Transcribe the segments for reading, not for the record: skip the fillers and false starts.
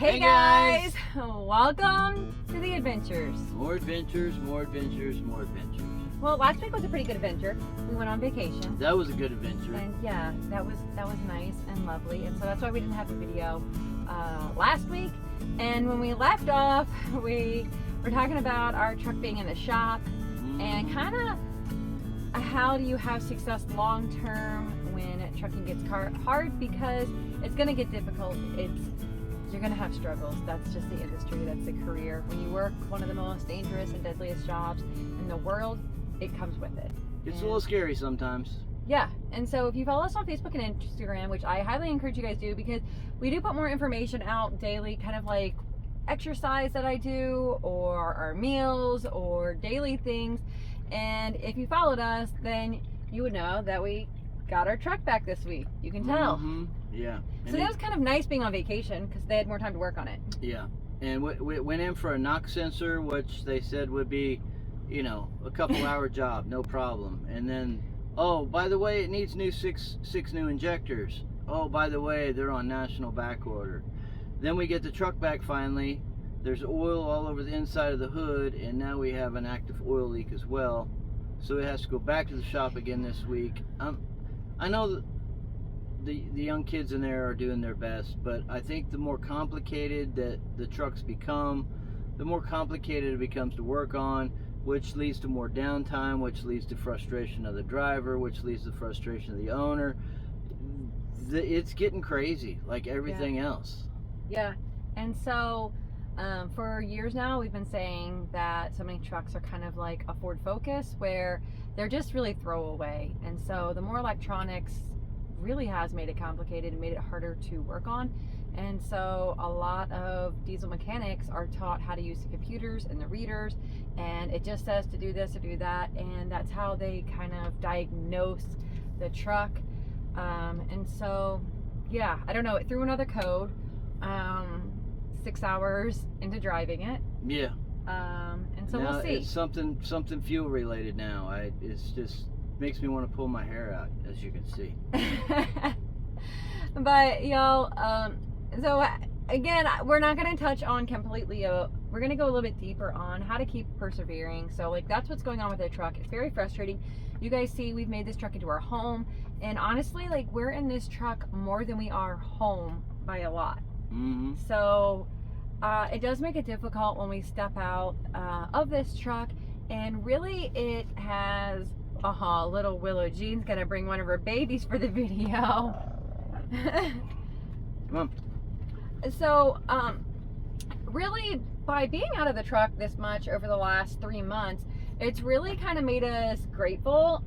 Hey guys! Welcome to the adventures. More adventures, more adventures, more adventures. Well, last week was a pretty good adventure. We went on vacation. That was a good adventure. And yeah, that was nice and lovely. And so that's why we didn't have a video last week. And when we left off, we were talking about our truck being in the shop and kind of how do you have success long term when trucking gets hard, because it's going to get difficult. You're going to have struggles. That's just the industry. That's the career. When you work one of the most dangerous and deadliest jobs in the world, it comes with it. It's a little scary sometimes. Yeah. And so if you follow us on Facebook and Instagram, which I highly encourage you guys to do, because we do put more information out daily, kind of like exercise that I do, or our meals, or daily things. And if you followed us, then you would know that we got our truck back this week. You can tell. Yeah. So that was kind of nice being on vacation because they had more time to work on it. Yeah. And we went in for a knock sensor, which they said would be, a couple hour job, no problem. And then, oh, by the way, it needs six new injectors. Oh, by the way, they're on national back order. Then we get the truck back finally. There's oil all over the inside of the hood, and now we have an active oil leak as well. So it has to go back to the shop again this week. I know that the young kids in there are doing their best, but I think the more complicated that the trucks become, the more complicated it becomes to work on, which leads to more downtime, which leads to frustration of the driver, which leads to frustration of the owner. It's getting crazy, like everything else. Yeah, and so for years now, we've been saying that so many trucks are kind of like a Ford Focus, where they're just really throwaway. And so the more electronics really has made it complicated and made it harder to work on. And so a lot of diesel mechanics are taught how to use the computers and the readers, and it just says to do this or do that, and that's how they kind of diagnose the truck. And so yeah, I don't know, it threw another code 6 hours into driving it. Yeah. And so now we'll see. It's something fuel related now. It's just makes me want to pull my hair out, as you can see. But y'all, so again, we're not going to touch on completely. We're going to go a little bit deeper on how to keep persevering. So like that's what's going on with the truck. It's very frustrating. You guys see, we've made this truck into our home, and honestly, like we're in this truck more than we are home by a lot. So it does make it difficult when we step out of this truck, and really it has little Willow Jean's gonna bring one of her babies for the video. Come on. So really, by being out of the truck this much over the last 3 months, it's really kind of made us grateful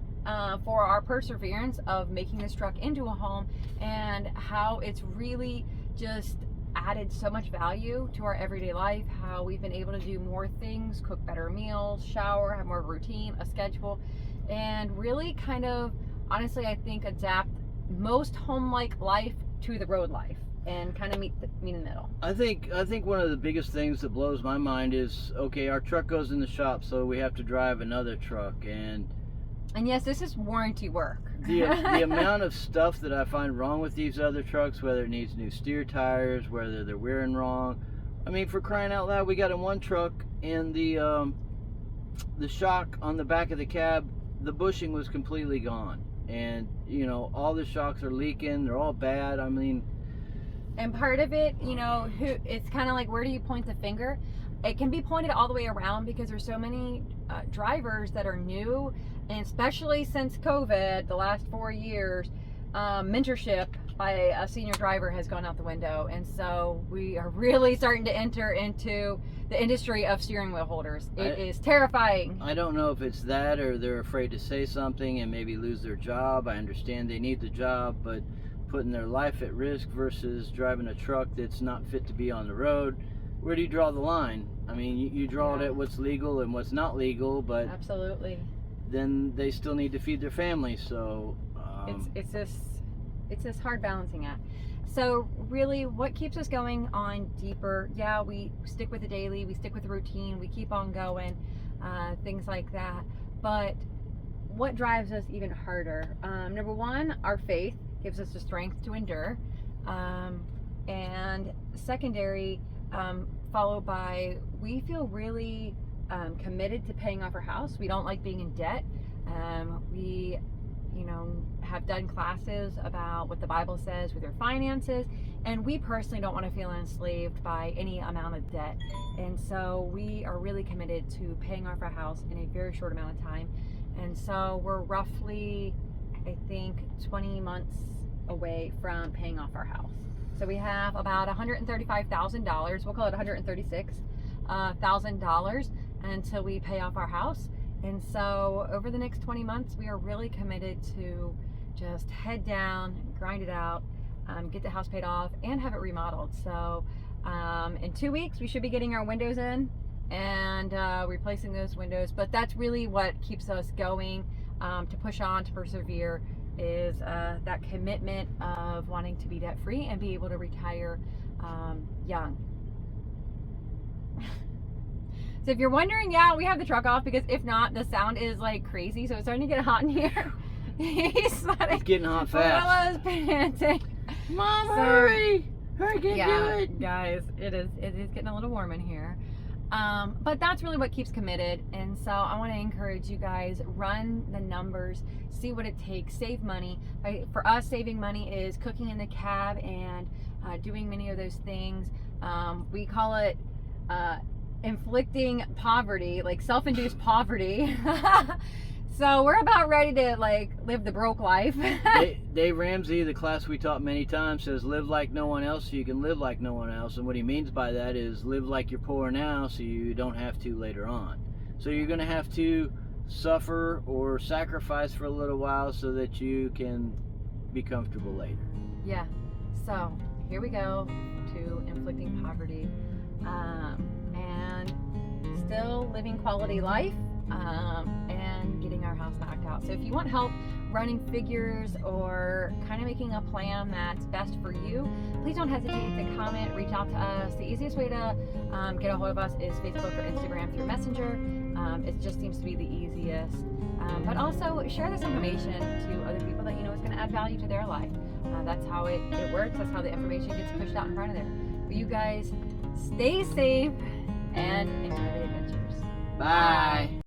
for our perseverance of making this truck into a home, and how it's really just added so much value to our everyday life, how we've been able to do more things, cook better meals, shower, have more routine, a schedule, and really kind of, honestly, I think adapt most home-like life to the road life, and kind of meet in the middle. I think one of the biggest things that blows my mind is, okay, our truck goes in the shop, so we have to drive another truck, and yes, this is warranty work. the amount of stuff that I find wrong with these other trucks, whether it needs new steer tires, whether they're wearing wrong. I mean, for crying out loud, we got in one truck, and the shock on the back of the cab, the bushing was completely gone, and all the shocks are leaking. They're all bad. I mean, and part of it, it's kind of like, where do you point the finger? It can be pointed all the way around, because there's so many drivers that are new, and especially since COVID, the last 4 years, mentorship by a senior driver has gone out the window. And so we are really starting to enter into the industry of steering wheel holders. It is terrifying. I don't know if it's that, or they're afraid to say something and maybe lose their job. I understand they need the job, but putting their life at risk versus driving a truck that's not fit to be on the road, where do you draw the line? I mean, you draw it at what's legal and what's not legal, but absolutely, then they still need to feed their family. So it's this hard balancing act. So really, what keeps us going on deeper? Yeah, we stick with the daily, we stick with the routine, we keep on going, things like that. But what drives us even harder? Number one, our faith gives us the strength to endure. And secondary, followed by, we feel really committed to paying off our house. We don't like being in debt. We, have done classes about what the Bible says with your finances, and we personally don't want to feel enslaved by any amount of debt. And so we are really committed to paying off our house in a very short amount of time. And so we're roughly, I think, 20 months away from paying off our house. So we have about $135,000, we'll call it $136,000 until we pay off our house. And so over the next 20 months, we are really committed to just head down, grind it out, get the house paid off, and have it remodeled. So in 2 weeks, we should be getting our windows in and replacing those windows. But that's really what keeps us going, to push on, to persevere, is that commitment of wanting to be debt free and be able to retire young. So if you're wondering, yeah, we have the truck off, because if not, the sound is like crazy. So it's starting to get hot in here. He's It's getting hot fast. Panting. Mom, hurry! Hurry, get Yeah, to it. guys, it is getting a little warm in here. But that's really what keeps committed. And so I want to encourage you guys, run the numbers, see what it takes, save money. For us, saving money is cooking in the cab and doing many of those things. We call it inflicting poverty, like self-induced poverty. So we're about ready to live the broke life. Dave Ramsey, the class we taught many times, says live like no one else so you can live like no one else. And what he means by that is live like you're poor now so you don't have to later on. So you're going to have to suffer or sacrifice for a little while so that you can be comfortable later. Yeah. So here we go to inflicting poverty, and still living quality life, and getting our house knocked out. So if you want help running figures or kind of making a plan that's best for you, please don't hesitate to comment, reach out to us. The easiest way to get a hold of us is Facebook or Instagram through Messenger. It just seems to be the easiest. But also share this information to other people that you know is going to add value to their life. That's how it works. That's how the information gets pushed out in front of there. But you guys stay safe and enjoy the adventures. Bye.